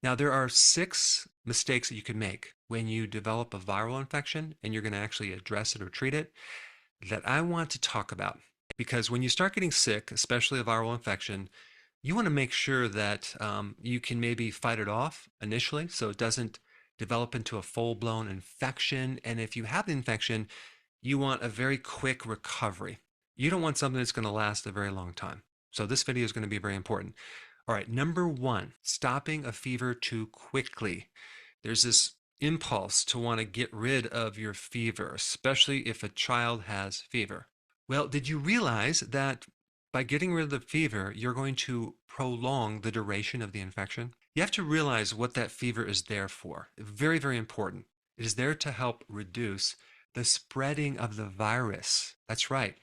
Now, there are 6 mistakes that you can make when you develop a viral infection and you're going to actually address it or treat it that I want to talk about. Because when you start getting sick, especially a viral infection, you want to make sure that you can maybe fight it off initially so it doesn't develop into a full-blown infection. And if you have the infection, you want a very quick recovery. You don't want something that's going to last a very long time. So this video is going to be very important. All right, number 1, stopping a fever too quickly. There's this impulse to want to get rid of your fever, especially if a child has fever. Well, did you realize that by getting rid of the fever, you're going to prolong the duration of the infection? You have to realize what that fever is there for. Very, very important. It is there to help reduce the spreading of the virus. That's right.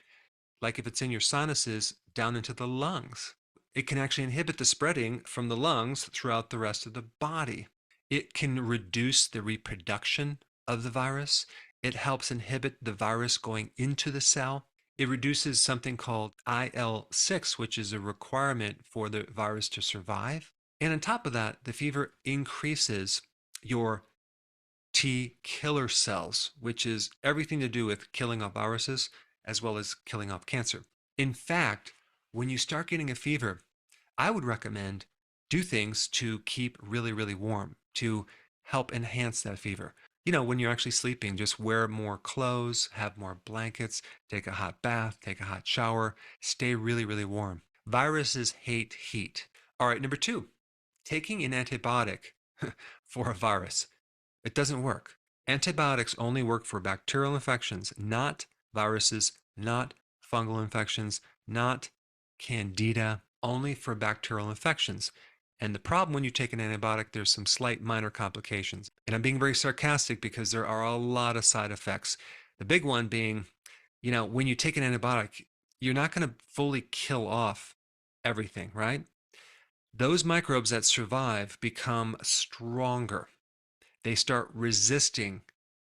Like if it's in your sinuses down into the lungs. It can actually inhibit the spreading from the lungs throughout the rest of the body. It can reduce the reproduction of the virus. It helps inhibit the virus going into the cell. It reduces something called IL-6, which is a requirement for the virus to survive. And on top of that, the fever increases your T killer cells, which is everything to do with killing off viruses as well as killing off cancer. In fact, when you start getting a fever, I would recommend do things to keep really, really warm to help enhance that fever. You know, when you're actually sleeping, just wear more clothes, have more blankets, take a hot bath, take a hot shower, stay really, really warm. Viruses hate heat. All right, number 2, taking an antibiotic for a virus. It doesn't work. Antibiotics only work for bacterial infections, not viruses, not fungal infections, not candida, only for bacterial infections. And the problem when you take an antibiotic, there's some slight minor complications. And I'm being very sarcastic because there are a lot of side effects. The big one being, you know, when you take an antibiotic, you're not going to fully kill off everything, right? Those microbes that survive become stronger. They start resisting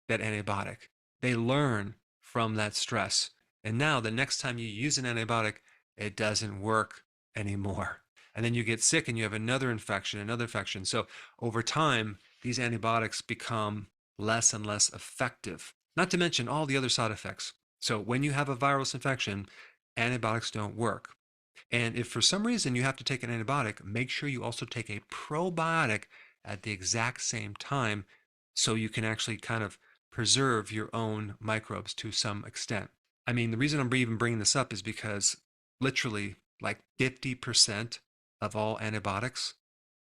that antibiotic. They learn from that stress. And now the next time you use an antibiotic, it doesn't work anymore. And then you get sick and you have another infection, another infection. So over time, these antibiotics become less and less effective, not to mention all the other side effects. So when you have a virus infection, antibiotics don't work. And if for some reason you have to take an antibiotic, make sure you also take a probiotic at the exact same time so you can actually kind of preserve your own microbes to some extent. I mean, the reason I'm even bringing this up is because literally like 50% of all antibiotics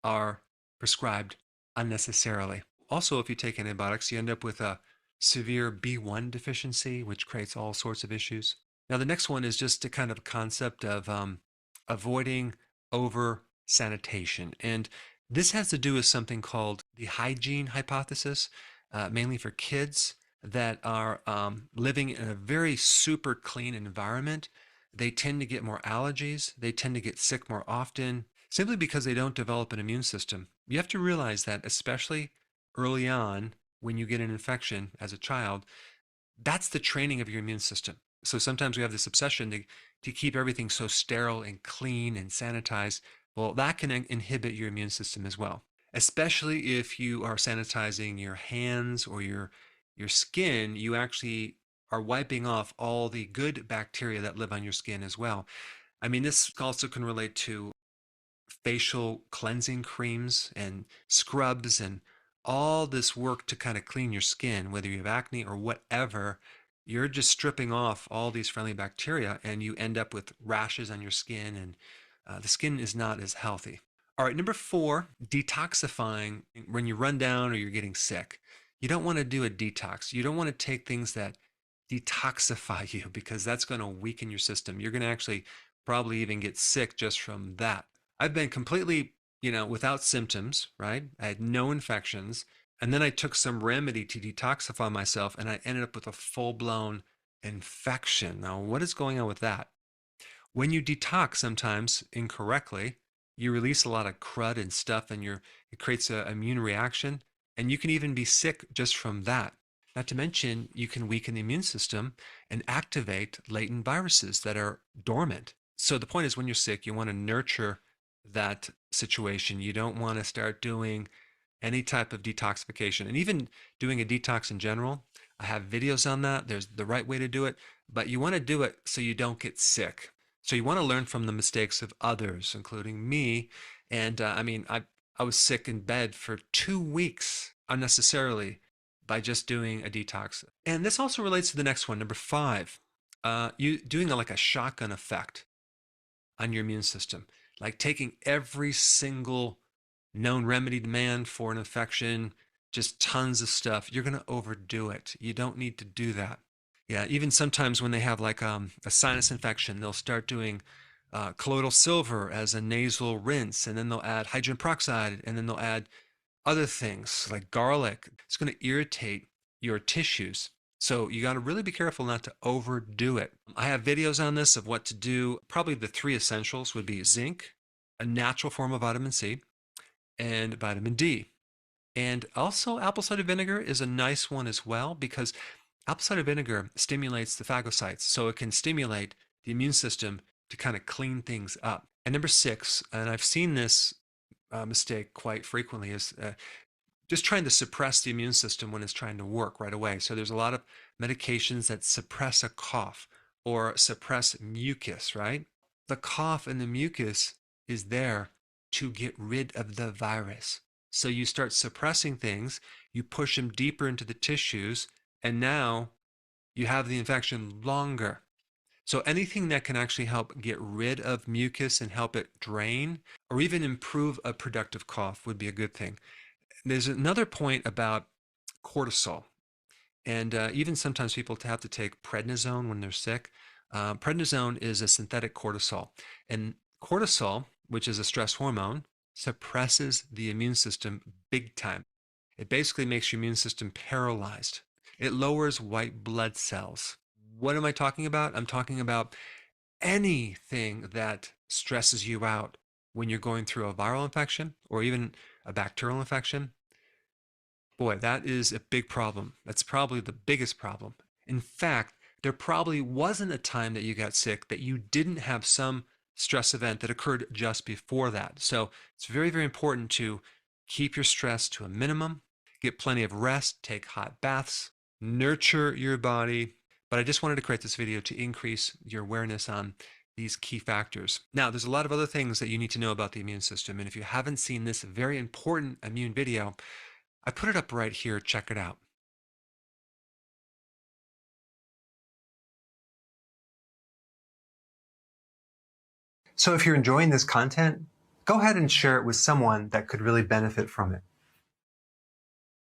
are prescribed unnecessarily. Also, if you take antibiotics, you end up with a severe B1 deficiency, which creates all sorts of issues. Now, the next one is just a kind of concept of avoiding over sanitation. And this has to do with something called the hygiene hypothesis, mainly for kids that are living in a very super clean environment. They tend to get more allergies. They tend to get sick more often simply because they don't develop an immune system. You have to realize that, especially early on when you get an infection as a child, that's the training of your immune system. So sometimes we have this obsession to keep everything so sterile and clean and sanitized. Well, that can inhibit your immune system as well, especially if you are sanitizing your hands or your skin. You actually are wiping off all the good bacteria that live on your skin as well. I mean, this also can relate to facial cleansing creams and scrubs and all this work to kind of clean your skin, whether you have acne or whatever. You're just stripping off all these friendly bacteria and you end up with rashes on your skin, and the skin is not as healthy. All right, number 4, detoxifying when you run down or you're getting sick. You don't want to do a detox. You don't want to take things that detoxify you because that's going to weaken your system. You're going to actually probably even get sick just from that. I've been completely, without symptoms, right? I had no infections. And then I took some remedy to detoxify myself and I ended up with a full-blown infection. Now, what is going on with that? When you detox sometimes incorrectly, you release a lot of crud and stuff and it creates an immune reaction. And you can even be sick just from that. Not to mention, you can weaken the immune system and activate latent viruses that are dormant. So the point is when you're sick, you want to nurture that situation. You don't want to start doing any type of detoxification, and even doing a detox in general. I have videos on that. There's the right way to do it, but you want to do it so you don't get sick. So you want to learn from the mistakes of others, including me. And I was sick in bed for 2 weeks unnecessarily by just doing a detox. And this also relates to the next one, number 5. You doing like a shotgun effect on your immune system, like taking every single known remedy to man for an infection, just tons of stuff. You're going to overdo it. You don't need to do that. Yeah, even sometimes when they have like a sinus infection, they'll start doing colloidal silver as a nasal rinse, and then they'll add hydrogen peroxide, and then they'll add other things like garlic. It's going to irritate your tissues. So you got to really be careful not to overdo it. I have videos on this of what to do. Probably the 3 essentials would be zinc, a natural form of vitamin C, and vitamin D. And also apple cider vinegar is a nice one as well, because apple cider vinegar stimulates the phagocytes. So it can stimulate the immune system to kind of clean things up. And number 6, and I've seen this mistake quite frequently, is just trying to suppress the immune system when it's trying to work right away. So there's a lot of medications that suppress a cough or suppress mucus, right? The cough and the mucus is there to get rid of the virus. So you start suppressing things, you push them deeper into the tissues, and now you have the infection longer. So anything that can actually help get rid of mucus and help it drain, or even improve a productive cough, would be a good thing. There's another point about cortisol, and even sometimes people have to take prednisone when they're sick. Prednisone is a synthetic cortisol, and cortisol, which is a stress hormone, suppresses the immune system big time. It basically makes your immune system paralyzed. It lowers white blood cells. What am I talking about? I'm talking about anything that stresses you out when you're going through a viral infection or even a bacterial infection. Boy, that is a big problem. That's probably the biggest problem. In fact, there probably wasn't a time that you got sick that you didn't have some stress event that occurred just before that. So it's very, very important to keep your stress to a minimum, get plenty of rest, take hot baths, nurture your body. But I just wanted to create this video to increase your awareness on these key factors. Now, there's a lot of other things that you need to know about the immune system. And if you haven't seen this very important immune video, I put it up right here. Check it out. So if you're enjoying this content, go ahead and share it with someone that could really benefit from it.